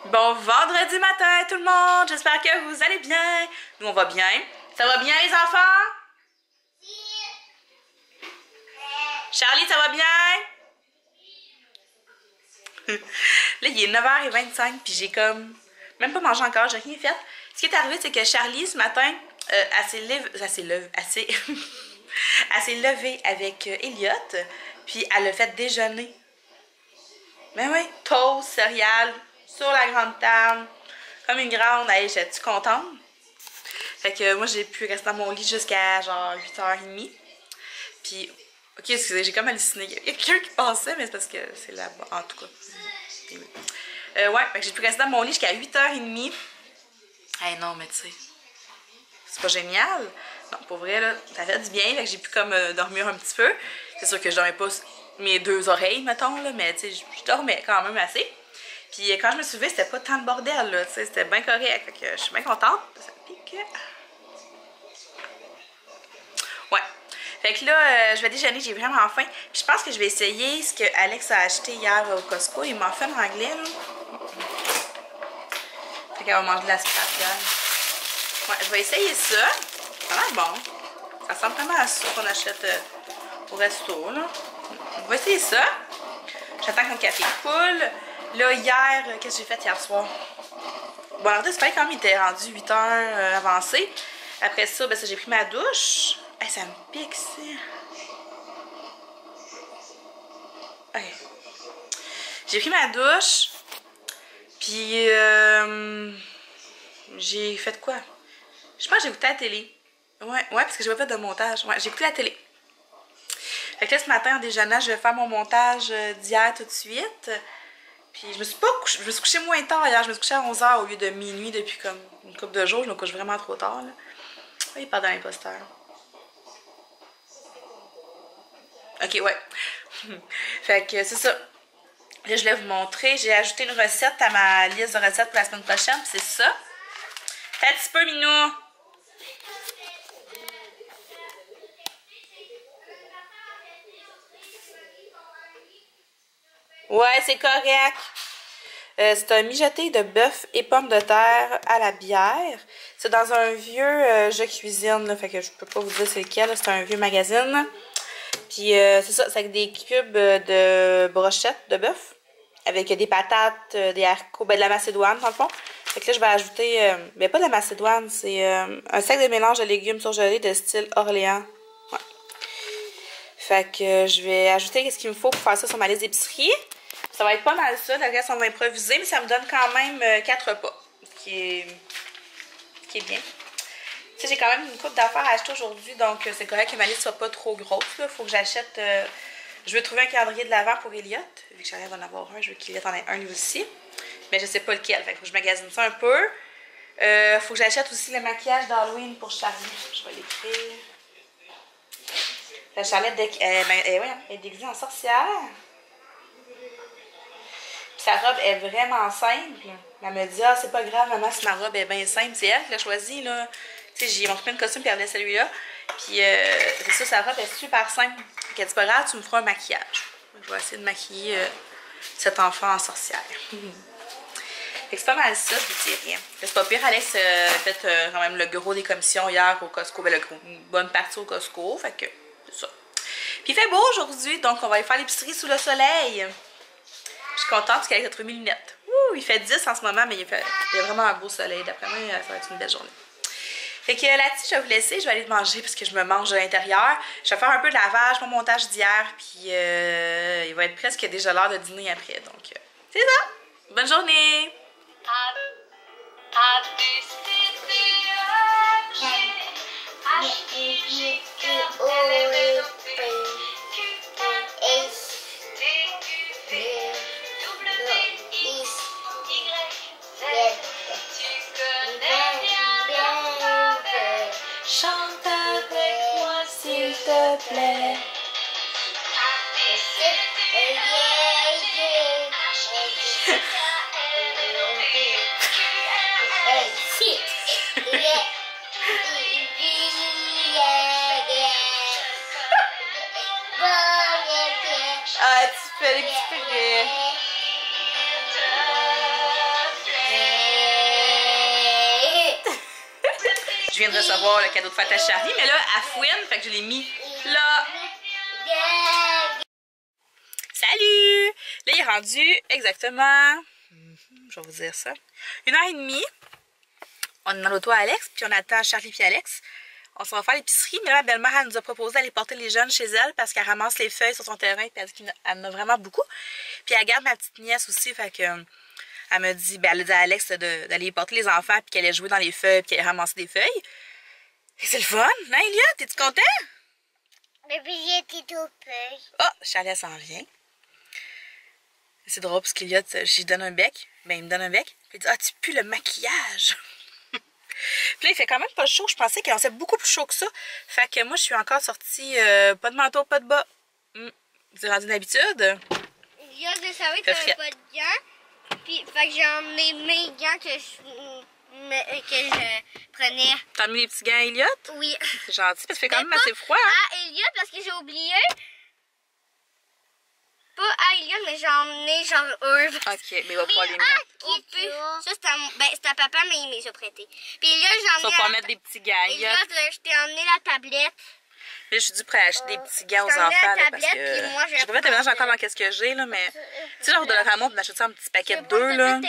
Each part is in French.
Bon vendredi matin tout le monde, j'espère que vous allez bien. Nous on va bien. Ça va bien les enfants? Charlie, ça va bien? Là il est 9h25 puis j'ai comme même pas mangé encore, j'ai rien fait. Ce qui est arrivé c'est que Charlie ce matin, elle s'est levée avec Elliot puis elle a fait déjeuner. Ben oui, toast, céréales, sur la grande table, comme une grande. Hey, j'étais contente. Fait que moi, j'ai pu rester dans mon lit jusqu'à genre 8h30. Puis, ok, excusez, j'ai comme halluciné. Il y a quelqu'un qui passait, mais c'est parce que c'est là-bas, en tout cas. Ouais, fait que j'ai pu rester dans mon lit jusqu'à 8h30. Hey, non, mais tu sais, c'est pas génial. Non, pour vrai, là, ça fait du bien. Fait que j'ai pu comme dormir un petit peu. C'est sûr que je dormais pas mes deux oreilles, mettons, là, mais tu sais, je dormais quand même assez. Puis quand je me suis levée, c'était pas tant de bordel, là, tu sais, c'était bien correct. Fait que je suis bien contente. Ça pique. Ouais. Fait que là, je vais déjeuner, j'ai vraiment faim. Puis je pense que je vais essayer ce que Alex a acheté hier au Costco. Il m'a fait en anglais, là. Fait qu'elle va manger de la spatiale. Ouais, je vais essayer ça. Ça a l'air bon. Ça ressemble vraiment à ça qu'on achète au resto, là. On va essayer ça. J'attends que mon café coule. Là, hier, qu'est-ce que j'ai fait hier soir? Bon, alors, c'est pas quand même, il était rendu 8h avancé. Après ça, ben, ça j'ai pris ma douche. Hey, ça me pique, ça. Ok. J'ai pris ma douche. Puis, j'ai fait quoi? Je pense que j'ai écouté la télé. Ouais, parce que j'ai pas fait de montage. Ouais, j'ai écouté la télé. Fait que là, ce matin, en déjeunant, je vais faire mon montage d'hier tout de suite. Puis je me suis pas couché, je me suis couchée moins tard hier. Je me suis couchée à 11h au lieu de minuit depuis comme une couple de jours. Je me couche vraiment trop tard, là. Oui, pas dans l'imposteur. Ok, ouais. Fait que c'est ça. Là, je voulais vous montrer. J'ai ajouté une recette à ma liste de recettes pour la semaine prochaine. C'est ça. Fais un petit peu, Minou. Ouais, c'est correct. C'est un mijoté de bœuf et pommes de terre à la bière. C'est dans un vieux Je cuisine, là, fait que je peux pas vous dire c'est lequel. C'est un vieux magazine. Puis c'est ça, c'est avec des cubes de brochettes de bœuf. Avec des patates, des haricots, ben de la macédoine dans le fond. Fait que là, je vais ajouter, ben pas de la macédoine, c'est un sac de mélange de légumes surgelés de style Orléans. Ouais. Fait que je vais ajouter ce qu'il me faut pour faire ça sur ma liste d'épicerie. Ça va être pas mal ça, le reste on va improviser, mais ça me donne quand même 4 repas, ce qui est bien. Tu sais, j'ai quand même une couple d'affaires à acheter aujourd'hui, donc c'est correct que ma liste soit pas trop grosse. Il faut que j'achète, je veux trouver un calendrier de l'Avent pour Elliot, vu que j'arrive à en avoir un, je veux qu'Elliot en ait un lui aussi. Mais je sais pas lequel, fait que faut que je magasine ça un peu. Faut que j'achète aussi le maquillage d'Halloween pour Charlie, je vais l'écrire. La Charlotte, elle est déguisée en sorcière. Sa robe est vraiment simple. Elle me dit, ah, c'est pas grave, maman, si ma robe est bien simple. C'est elle qui l'a choisie, là. Tu sais, j'ai montré plein de costumes, puis elle voulait celui-là. Puis, c'est ça, sa robe est super simple. Elle dit, pas grave, tu me feras un maquillage. Je vais essayer de maquiller cet enfant en sorcière. Fait que c'est pas mal ça, je vous dis rien. C'est pas pire, Alex a fait quand même le gros des commissions hier au Costco. Ben, une bonne partie au Costco, fait que c'est ça. Puis il fait beau aujourd'hui, donc on va aller faire l'épicerie sous le soleil. Je suis contente parce qu'Alex a trouvé mes lunettes. Ouh, il fait 10 en ce moment, mais il y a vraiment un beau soleil. D'après moi, ça va être une belle journée. Fait que là-dessus, je vais vous laisser. Je vais aller manger parce que je me mange de l'intérieur. Je vais faire un peu de lavage, mon montage d'hier. Puis il va être presque déjà l'heure de dîner après. Donc, c'est ça. Bonne journée. Chante avec moi s'il te plaît. viens de recevoir le cadeau de fête à Charlie, mais là, elle fouine, fait que je l'ai mis là. Salut! Là, il est rendu exactement, je vais vous dire ça, 1h30. On est dans l'auto à Alex, puis on attend Charlie et Alex. On s'en va faire l'épicerie, mais là, la belle-mère, elle nous a proposé d'aller porter les jeunes chez elle parce qu'elle ramasse les feuilles sur son terrain, puis elle dit qu'elle en a vraiment beaucoup. Puis elle garde ma petite nièce aussi, fait que elle me dit, ben elle a dit à Alex d'aller porter les enfants, puis qu'elle allait jouer dans les feuilles, puis qu'elle allait ramasser des feuilles. Et c'est le fun, hein, Elia? T'es-tu content? Mais puis j'étais tout feuille. Oh, Charlie, elle s'en vient. C'est drôle parce qu'Eliott, j'y donne un bec. Ben, il me donne un bec. Puis il dit, ah, tu pues le maquillage. Puis là, il fait quand même pas chaud. Je pensais qu'il en faisait beaucoup plus chaud que ça. Fait que moi, je suis encore sortie, pas de manteau, pas de bas. Vous êtes rendu d'habitude? Je savais que t'avais pas de gants. Puis, fait que j'ai emmené mes gants que je prenais. T'as mis les petits gants à Eliott? Oui. C'est gentil, parce que ça fait quand même assez froid. Hein? À Eliott, parce que j'ai oublié. Pas à Eliott, mais j'ai emmené genre eux. Ok, mais il va pas les mettre. Ça, c'est à papa, mais il m'a prêté. Puis là, j'ai emmené. Ça, faut mettre des petits gants. Eliott, je t'ai emmené la tablette. Là, je suis due prêt à acheter des petits gants aux enfants. Là, parce que moi, je peux pas te mélanger encore dans qu'est-ce que j'ai, là, mais. Tu sais, genre, de la Ramon, on achète ça un petit paquet de deux, là.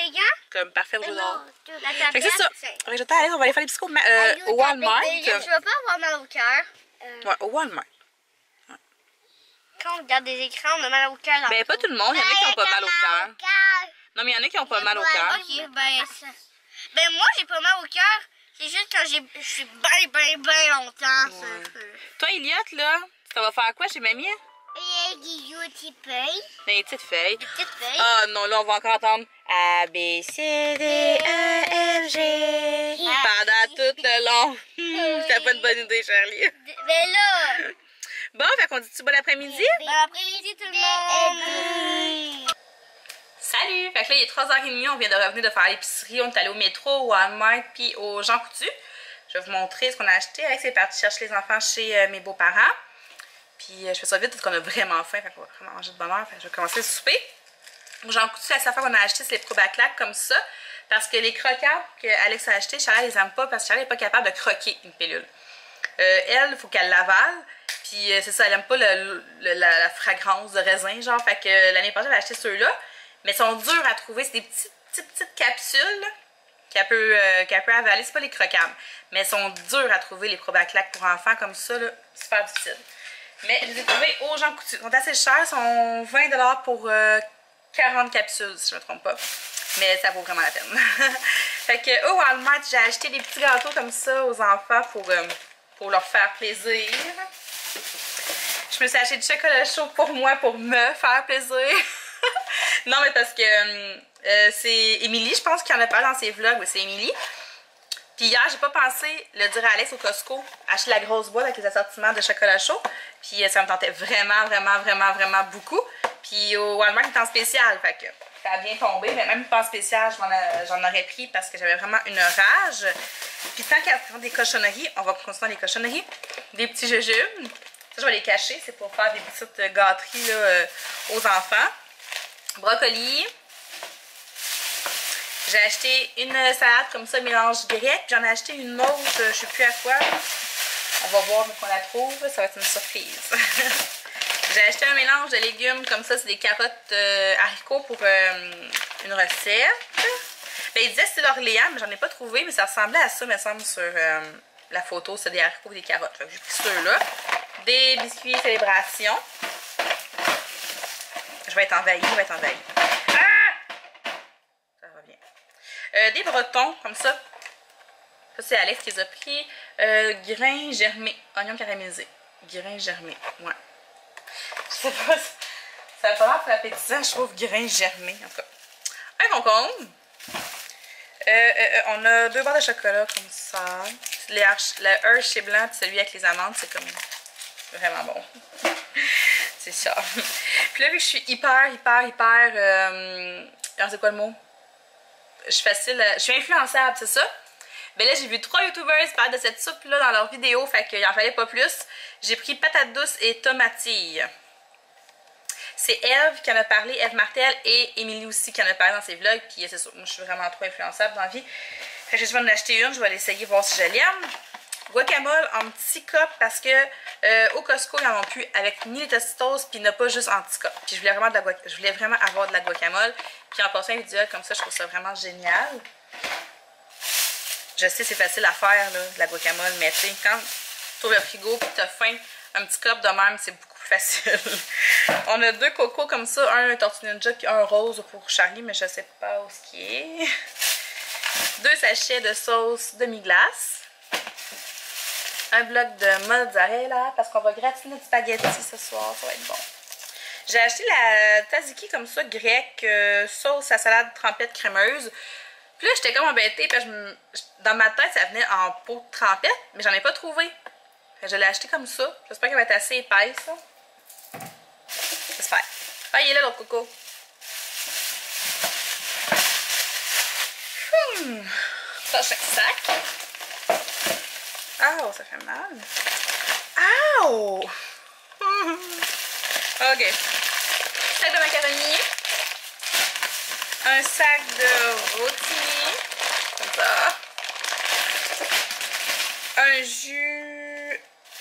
Comme parfait au jeu d'or. Fait que c'est ça. Fait que je t'arrête, on va aller faire les petits au Walmart. Je veux pas avoir mal au cœur. Ouais, au Walmart. Quand on regarde des écrans, on a mal au cœur. Ben, pas tout le monde. Il y en a qui ont pas mal au cœur. Non, mais il y en a qui ont pas mal au cœur. Ok, ben moi, j'ai pas mal au cœur. C'est juste quand je suis bien longtemps. Ouais. Toi, Eliott, là, tu vas faire quoi chez mamie? Des petites feuilles. Des petites feuilles. Des petites feuilles. Ah non, là, on va encore entendre A, B, C, D, E, F, G. Pendant tout le long. C'était pas une bonne idée, Charlie. Mais là. Bon, fait qu'on dit-tu bon après-midi? Bon après-midi, tout le monde. Salut! Fait que là, il est 3h30, on vient de revenir de faire l'épicerie. On est allé au métro, au Walmart, puis au Jean Coutu. Je vais vous montrer ce qu'on a acheté. Alex est parti chercher les enfants chez mes beaux-parents. Puis je fais ça vite parce qu'on a vraiment faim. Fait qu'on va vraiment manger de bonne heure. Fait que je vais commencer le souper. Au Jean Coutu, la seule fois qu'on a acheté, c'est les Probaclac comme ça. Parce que les croquants que Alex a acheté, Charlie les aime pas parce que Charlie n'est pas capable de croquer une pilule. Elle, il faut qu'elle l'avale. Puis c'est ça, elle aime pas la fragrance de raisin, genre. Fait que l'année passée, elle a acheté ceux-là. Mais ils sont durs à trouver. C'est des petites capsules qu'elle peut avaler. C'est pas les croquables. Mais ils sont durs à trouver, les Probaclac pour enfants comme ça, là. Super difficile. Mais je les ai trouvés aux Jean Coutu. Ils sont assez chers. Ils sont 20$ pour 40 capsules, si je me trompe pas. Mais ça vaut vraiment la peine. Fait que au Walmart, j'ai acheté des petits gâteaux comme ça aux enfants pour leur faire plaisir. Je me suis acheté du chocolat chaud pour moi, pour me faire plaisir. Non, mais parce que c'est Émilie, je pense, qui en a parlé dans ses vlogs. Oui, c'est Émilie. Puis hier, j'ai pas pensé le dire à Alex au Costco, acheter la grosse boîte avec les assortiments de chocolat chaud. Puis ça me tentait vraiment beaucoup. Puis au Walmart, il est en spécial. Fait que ça a bien tombé. Mais même pas en spécial, j'en aurais pris parce que j'avais vraiment une rage. Puis tant qu'à faire des cochonneries, on va continuer dans les cochonneries. Des petits jujubes. Ça, je vais les cacher. C'est pour faire des petites gâteries là, aux enfants. Brocoli. J'ai acheté une salade comme ça, mélange grec. J'en ai acheté une autre, je sais plus à quoi. On va voir où on la trouve. Ça va être une surprise. J'ai acheté un mélange de légumes comme ça. C'est des carottes haricots pour une recette. Ben, il disait que c'était l'Orléans, mais j'en ai pas trouvé. Mais ça ressemblait à ça, me semble, sur la photo. C'est des haricots et des carottes. J'ai pris ceux-là. Des biscuits célébration. Je vais être envahie, Ah! Ça revient. Des bretons, comme ça. Ça, c'est Alex qui les a pris. Grains germés. Oignons caramélisés. Grains germés, ouais. Je sais pas, ça a pas l'air très appétissant, je trouve, grains germés, en tout cas. Un concombre. On a 2 barres de chocolat, comme ça. Le Hershey blanc, puis celui avec les amandes, c'est comme vraiment bon. C'est ça. Puis là, vu que je suis hyper... c'est quoi le mot? Je suis influençable, c'est ça? Ben là, j'ai vu 3 youtubers parler de cette soupe-là dans leurs vidéos, fait qu'il en fallait pas plus. J'ai pris patate douce et tomatille. C'est Eve qui en a parlé, Eve Martel, et Émilie aussi qui en a parlé dans ses vlogs. Puis c'est ça, moi je suis vraiment trop influençable dans la vie. Fait que je vais en acheter une, je vais l'essayer, voir si je l'aime. guacamole en petit cup parce que au Costco, ils n'en ont plus avec ni les Tostitos, puis il n'y en a pas juste en petit cup. Puis je voulais vraiment avoir de la guacamole. Puis en passant individuel comme ça, je trouve ça vraiment génial. Je sais, c'est facile à faire, là, de la guacamole, mais tu sais, quand tu ouvres le frigo et tu as faim, un petit cup de même, c'est beaucoup plus facile. On a 2 cocos comme ça, un Tortue Ninja puis un rose pour Charlie, mais je sais pas où ce qui est. 2 sachets de sauce demi-glace. Un bloc de mozzarella, parce qu'on va gratiner du spaghetti ce soir, ça va être bon. J'ai acheté la tzatziki comme ça, grecque, sauce à salade trempette crémeuse. Puis là, j'étais comme embêtée, parce que dans ma tête, ça venait en pot de trempette, mais j'en ai pas trouvé. Fait que je l'ai acheté comme ça. J'espère qu'elle va être assez épaisse. J'espère. Ah, il est là, l'autre coco. Prochain sac. Oh, ça fait mal. Ow! Ok. Sac de macaroni. Un sac de rotini. Comme ça. Un jus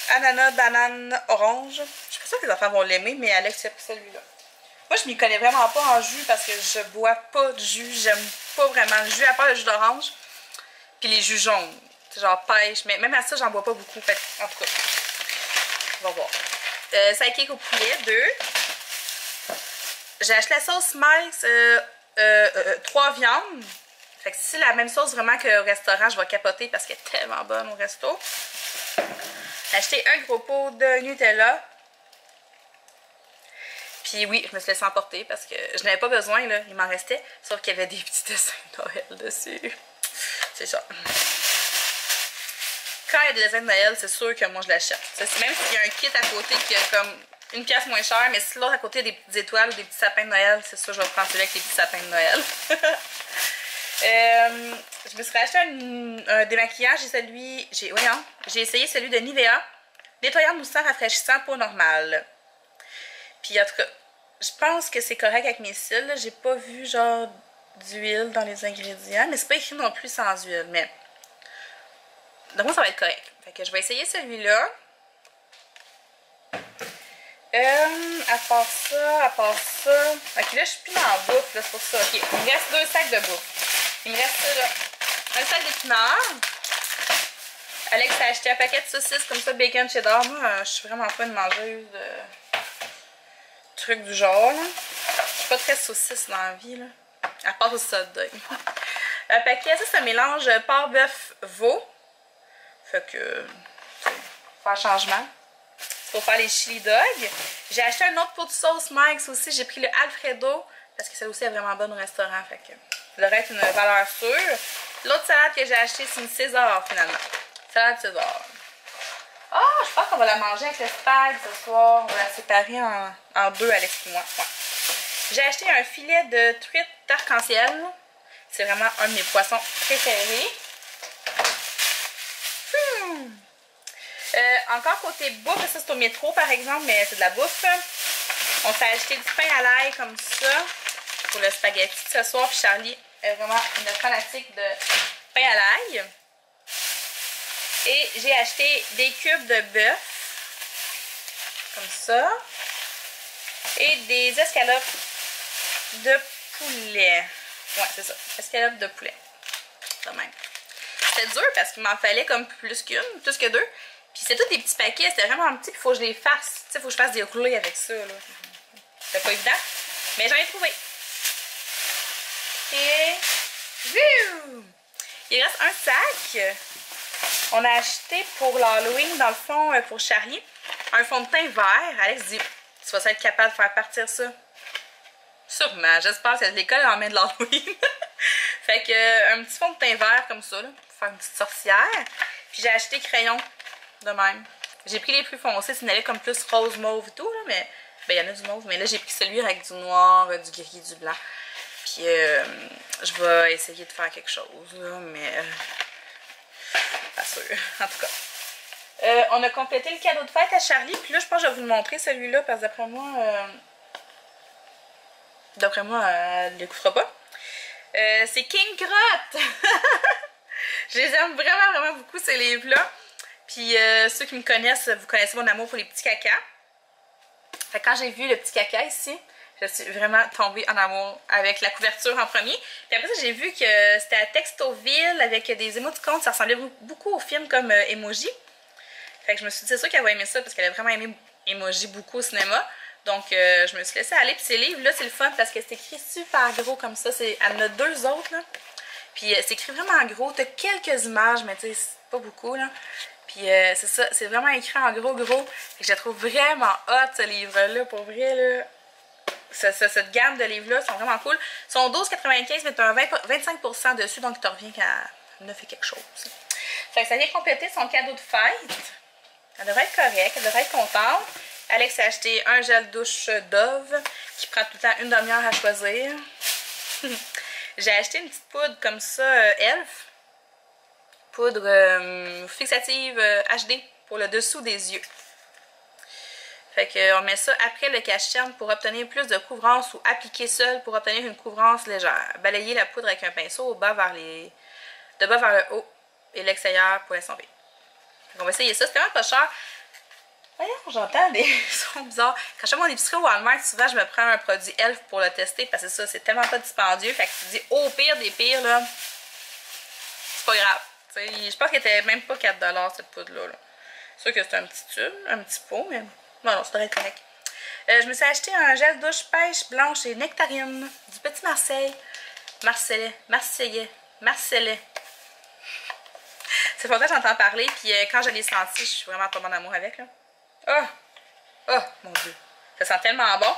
ananas, banane, orange. Je suis pas sûre que les enfants vont l'aimer, mais Alex a pris celui-là. Moi, je m'y connais vraiment pas en jus parce que je bois pas de jus. J'aime pas vraiment le jus, à part le jus d'orange. Puis les jus jaunes. C'est genre pêche. Mais même à ça, j'en bois pas beaucoup. Fait, en tout cas, on va voir. Sidekick au poulet, 2. J'ai acheté la sauce Mike's, 3 viandes. Fait que si c'est la même sauce vraiment qu'au restaurant, je vais capoter parce qu'elle est tellement bonne au resto. J'ai acheté un gros pot de Nutella. Puis oui, je me suis laissée emporter parce que je n'avais pas besoin, là. Il m'en restait. Sauf qu'il y avait des petits dessins de Noël dessus. C'est ça. Quand il y a des dessins de Noël, c'est sûr que moi je l'achète. Même s'il y a un kit à côté qui a comme une pièce moins chère, mais si l'autre à côté il y a des petites étoiles ou des petits sapins de Noël, c'est sûr que je vais prendre celui avec les petits sapins de Noël. Je me suis racheté un démaquillant. J'ai essayé celui de Nivea. Nettoyant, moussant, rafraîchissant, peau normale. Puis en tout cas, je pense que c'est correct avec mes cils. J'ai pas vu genre d'huile dans les ingrédients, mais c'est pas écrit non plus sans huile. Mais donc moi ça va être correct. Fait que je vais essayer celui-là. À part ça. Ok, là je suis plus dans la bouffe, là, c'est pour ça. Ok, il me reste 2 sacs de bouffe. Il me reste là, un sac d'épinards. Alex a acheté un paquet de saucisses comme ça, bacon cheddar. Moi, je suis vraiment pas une mangeuse de trucs du genre, là. Je suis pas très saucisse dans la vie, là. À part au hot dog. Un paquet, ça c'est un mélange porc, bœuf, veau. Fait que, faire changement. C'est pour faire les chili dogs. J'ai acheté un autre pot de sauce Mike's aussi. J'ai pris le Alfredo parce que celle aussi est vraiment bonne au restaurant. Fait que ça devrait être une valeur sûre. L'autre salade que j'ai acheté, c'est une César finalement. Salade César. Ah, je pense qu'on va la manger avec le spag ce soir. On va la séparer en 2, Alex et moi. Ouais. J'ai acheté un filet de truite arc-en-ciel. C'est vraiment un de mes poissons préférés. Encore côté bouffe, ça c'est au métro par exemple, mais c'est de la bouffe. On s'est acheté du pain à l'ail comme ça pour le spaghetti ce soir. Puis Charlie est vraiment une fanatique de pain à l'ail. Et j'ai acheté des cubes de bœuf comme ça. Et des escalopes de poulet. Ouais, c'est ça. Escalopes de poulet. De même. C'était dur parce qu'il m'en fallait comme plus que 2. Puis c'est tous des petits paquets, c'était vraiment petit, puis il faut que je les fasse. Tu sais, il faut que je fasse des roulés avec ça, là. C'était pas évident, mais j'en ai trouvé. Et... il reste un sac. On a acheté pour l'Halloween, dans le fond, pour Charlie, un fond de teint vert. Alex dit, tu vas être capable de faire partir ça? Sûrement, j'espère que l'école en main de l'Halloween. Fait que, un petit fond de teint vert comme ça, là, pour faire une petite sorcière. Puis j'ai acheté crayon. De même. J'ai pris les plus foncés, c'est une allée comme plus rose mauve et tout, là, mais ben il y en a du mauve, mais là j'ai pris celui avec du noir, du gris, du blanc. Puis je vais essayer de faire quelque chose, là, mais pas sûr, en tout cas. On a complété le cadeau de fête à Charlie, puis là je pense que je vais vous le montrer celui-là, parce que d'après moi, elle ne l'écoutera pas. C'est King Crotte! Je les aime vraiment, vraiment beaucoup, ces livres-là. Puis ceux qui me connaissent, vous connaissez mon amour pour les petits cacas. Fait que quand j'ai vu le petit caca ici, je suis vraiment tombée en amour avec la couverture en premier. Puis après ça, j'ai vu que c'était à Textoville avec des émoticônes. Ça ressemblait beaucoup au film comme Emoji. Fait que je me suis dit, c'est sûr qu'elle va aimer ça parce qu'elle a vraiment aimé Emoji beaucoup au cinéma. Donc, je me suis laissée aller. Puis ces livres-là, c'est le fun parce que c'est écrit super gros comme ça. Elle en a 2 autres, là. Puis c'est écrit vraiment gros. T'as quelques images, mais tu sais, c'est pas beaucoup, là. Puis c'est ça, c'est vraiment écrit en gros. Fait que je la trouve vraiment hot, ce livre-là. Pour vrai, là. Cette gamme de livres-là sont vraiment cool. Ils sont 12,95, mais tu as un 25% dessus, donc tu reviens qu'à 9 et quelque chose. Fait que ça vient compléter son cadeau de fête. Elle devrait être correcte, elle devrait être contente. Alex a acheté un gel douche Dove qui prend tout le temps une demi-heure à choisir. J'ai acheté une petite poudre comme ça, Elf. Poudre fixative HD pour le dessous des yeux. Fait qu'on met ça après le cache-cerne pour obtenir plus de couvrance ou appliquer seul pour obtenir une couvrance légère. Balayer la poudre avec un pinceau de bas vers le haut et l'extérieur pour estomper. On va essayer ça, c'est vraiment pas cher. Voyons, j'entends des sons bizarres. Quand je fais mon épicerie au Walmart, souvent je me prends un produit Elf pour le tester parce que ça, c'est tellement pas dispendieux. Fait que tu dis au pire des pires, là, c'est pas grave. T'sais, je pense qu'elle était même pas 4$ cette poudre-là. C'est sûr que c'est un petit tube, un petit pot, mais non, ça devrait être correct. Je me suis acheté un gel douche pêche blanche et nectarine du Petit Marseille. Marseillais. C'est longtemps que j'entends parler, puis quand je l'ai senti, je suis vraiment tombée en amour avec. Là. Oh, mon Dieu. Ça sent tellement bon.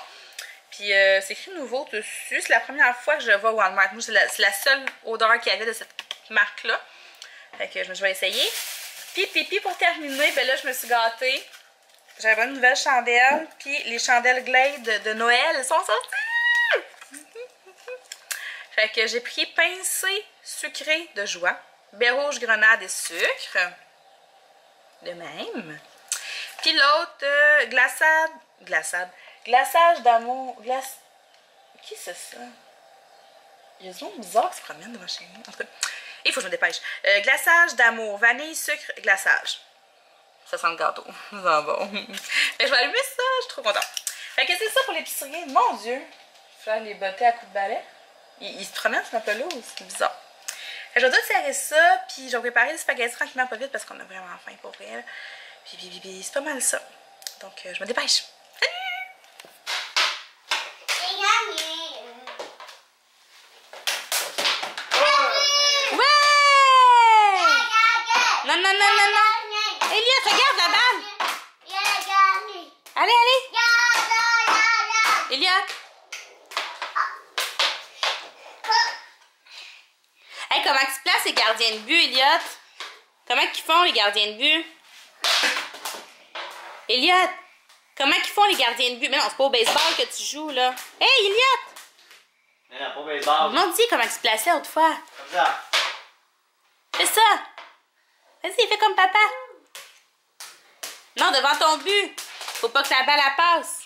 Puis c'est écrit nouveau dessus. C'est la première fois que je vois Walmart. Moi, c'est la seule odeur qu'il y avait de cette marque-là. Fait que je vais essayer. Puis pour terminer, ben là, je me suis gâtée. J'avais une nouvelle chandelle. Puis les chandelles Glade de Noël, elles sont sorties! Fait que j'ai pris pincée sucrée de joie, baie rouge, grenade et sucre. De même. Puis l'autre, glaçage d'amour. Qui c'est ça? Il y a des gens bizarres qui se promènent devant chez nous. En tout cas, il faut que je me dépêche. Glaçage d'amour, vanille, sucre, glaçage. Ça sent le gâteau. Ça sent bon. Fait que je vais allumer ça, je suis trop contente. Fait que c'est ça pour l'épicerie. Mon Dieu! Faire les botter à coups de balai. Il se promène sur ma pelouse. C'est bizarre. Fait que je vais tout serrer ça, puis je vais préparer les spaghettis tranquillement pas vite parce qu'on a vraiment faim pour vrai. Puis c'est pas mal ça. Donc je me dépêche. Non. Elias, regarde la balle. Allez. Elias. Hey, comment tu places les gardiens de but, Eliot? Comment ils font les gardiens de but? Eliot, comment ils font les gardiens de but? Mais non, c'est pas au baseball que tu joues, là. Hey, Eliot! Non, pas au baseball. On dit comment tu se plaçais autrefois. Comme ça. Fais ça. Vas-y, fais comme papa. Non, devant ton but. Faut pas que la balle la passe.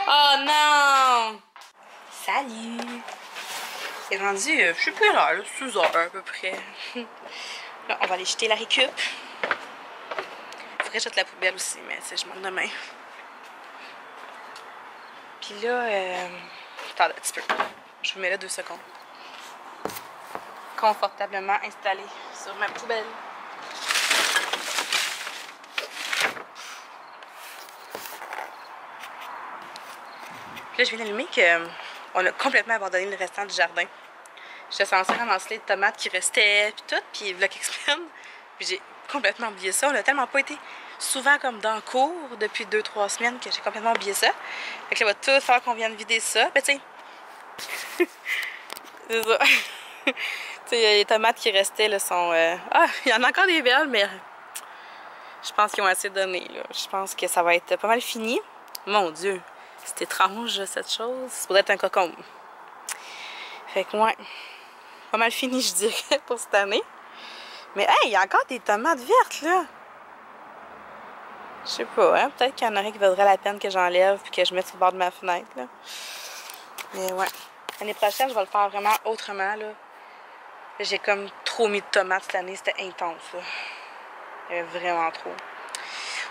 Oh non! Salut! C'est rendu, je sais plus l'heure, 6 heures à peu près. Là, on va aller jeter la récup. Faudrait que je jette la poubelle aussi, mais je monte demain. Puis là, attendez un petit peu. Je vous mets là 2 secondes. Confortablement installé sur ma poubelle. Puis là, je viens d'allumer qu'on a complètement abandonné le restant du jardin. J'étais censée ramasser les tomates qui restaient, puis tout, puis il y a quelques semaines. Puis j'ai complètement oublié ça. On a tellement pas été souvent comme dans le cours depuis 2-3 semaines que j'ai complètement oublié ça. Fait que là, il va tout falloir qu'on vienne vider ça. Ben, tu sais. C'est ça. Tu sais, les tomates qui restaient, là, sont... Ah, il y en a encore des belles, mais je pense qu'ils ont assez donné, là. Je pense que ça va être pas mal fini. Mon Dieu, c'est étrange, cette chose. Ça pourrait être un cocombe. Fait que, ouais, pas mal fini, je dirais, pour cette année. Mais, hey, il y a encore des tomates vertes, là. Je sais pas, hein. Peut-être qu'il y en aurait qui vaudrait la peine que j'enlève puis que je mette sur le bord de ma fenêtre, là. Mais, ouais. L'année prochaine, je vais le faire vraiment autrement, là. J'ai comme trop mis de tomates cette année. C'était intense, là. Il y avait vraiment trop.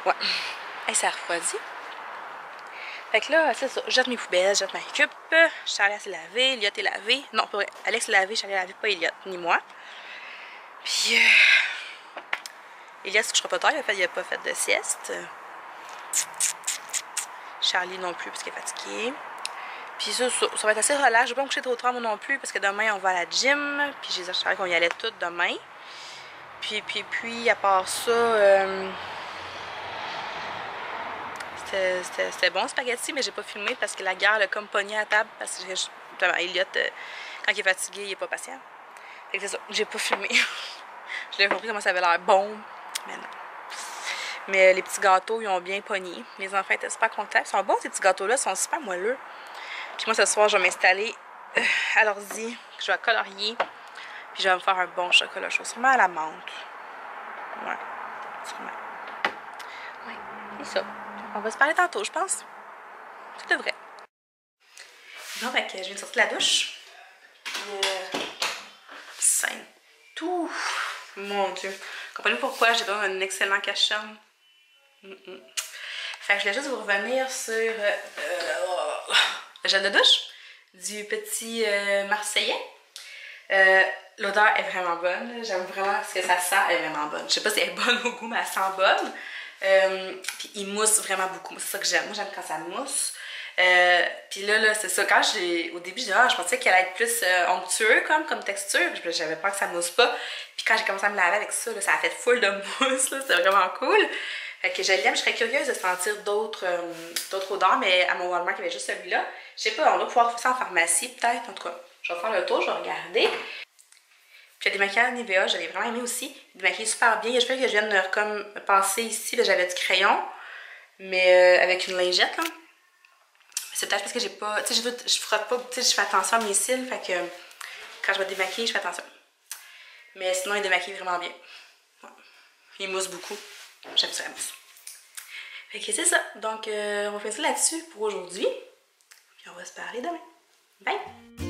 Ouais. Hey, ça refroidit. Fait que là, c'est ça. Je jette mes poubelles, je jette ma récup. Charlie s'est lavé, Elliot est lavé. Non, pas vrai. Alex s'est lavé, Charlie est lavé, pas Elliot, ni moi. Puis, Elliot se couchera pas tard, il a pas fait de sieste. Charlie non plus, parce qu'il est fatigué. Puis ça va être assez relax. Je vais pas me coucher trop tard, moi non plus, parce que demain, on va à la gym. Puis j'ai dit à Charlie qu'on y allait toutes demain. Puis, à part ça, c'était bon, spaghetti, mais j'ai pas filmé parce que la guerre l'a comme pogné à table. Parce que Elliot, quand il est fatigué, il est pas patient. Fait que c'est ça, j'ai pas filmé. Je l'ai compris comment ça avait l'air bon, mais non. Mais les petits gâteaux, ils ont bien pogné. Les enfants étaient super contents. Ils sont bons, ces petits gâteaux-là, ils sont super moelleux. Puis moi, ce soir, je vais m'installer à l'ordi. Je vais colorier. Puis je vais me faire un bon chocolat chaud. Sûrement à la menthe. Ouais, sûrement. Ouais, c'est ça. On va se parler tantôt, je pense. C'est vrai. Bon, fait que je viens de sortir de la douche. Sainte. Tout. Mon Dieu. Comprenez pourquoi j'ai besoin d'un excellent cache-charme. Fait que je voulais juste vous revenir sur le gel de douche du petit Marseillais. L'odeur est vraiment bonne. J'aime vraiment ce que ça sent. Elle est vraiment bonne. Je sais pas si elle est bonne au goût, mais elle sent bonne. Puis il mousse vraiment beaucoup. C'est ça que j'aime. Moi, j'aime quand ça mousse. Puis là, c'est ça. Quand au début, je pensais qu'elle allait être plus onctueux comme texture. J'avais peur que ça mousse pas. Puis quand j'ai commencé à me laver avec ça, là, ça a fait full de mousse. C'était vraiment cool. Fait que je l'aime. Je serais curieuse de sentir d'autres odeurs, mais à mon Walmart, il y avait juste celui-là. Je sais pas, on doit pouvoir faire ça en pharmacie, peut-être. En tout cas, je vais faire le tour, je vais regarder. Puis il y a des maquillages Nivea, je l'ai vraiment aimé aussi. Des maquillages super bien. Je pense que je viens de comme passer ici, j'avais du crayon, mais avec une lingette, là. C'est peut-être parce que j'ai pas. Tu sais, je frotte pas, tu sais, je fais attention à mes cils, fait que quand je vais démaquiller, je fais attention. Mais sinon, il démaquille vraiment bien. Ouais. Il mousse beaucoup. J'aime ça, la mousse. Fait que c'est ça. Donc, on va faire ça là-dessus pour aujourd'hui. Puis on va se parler demain. Bye!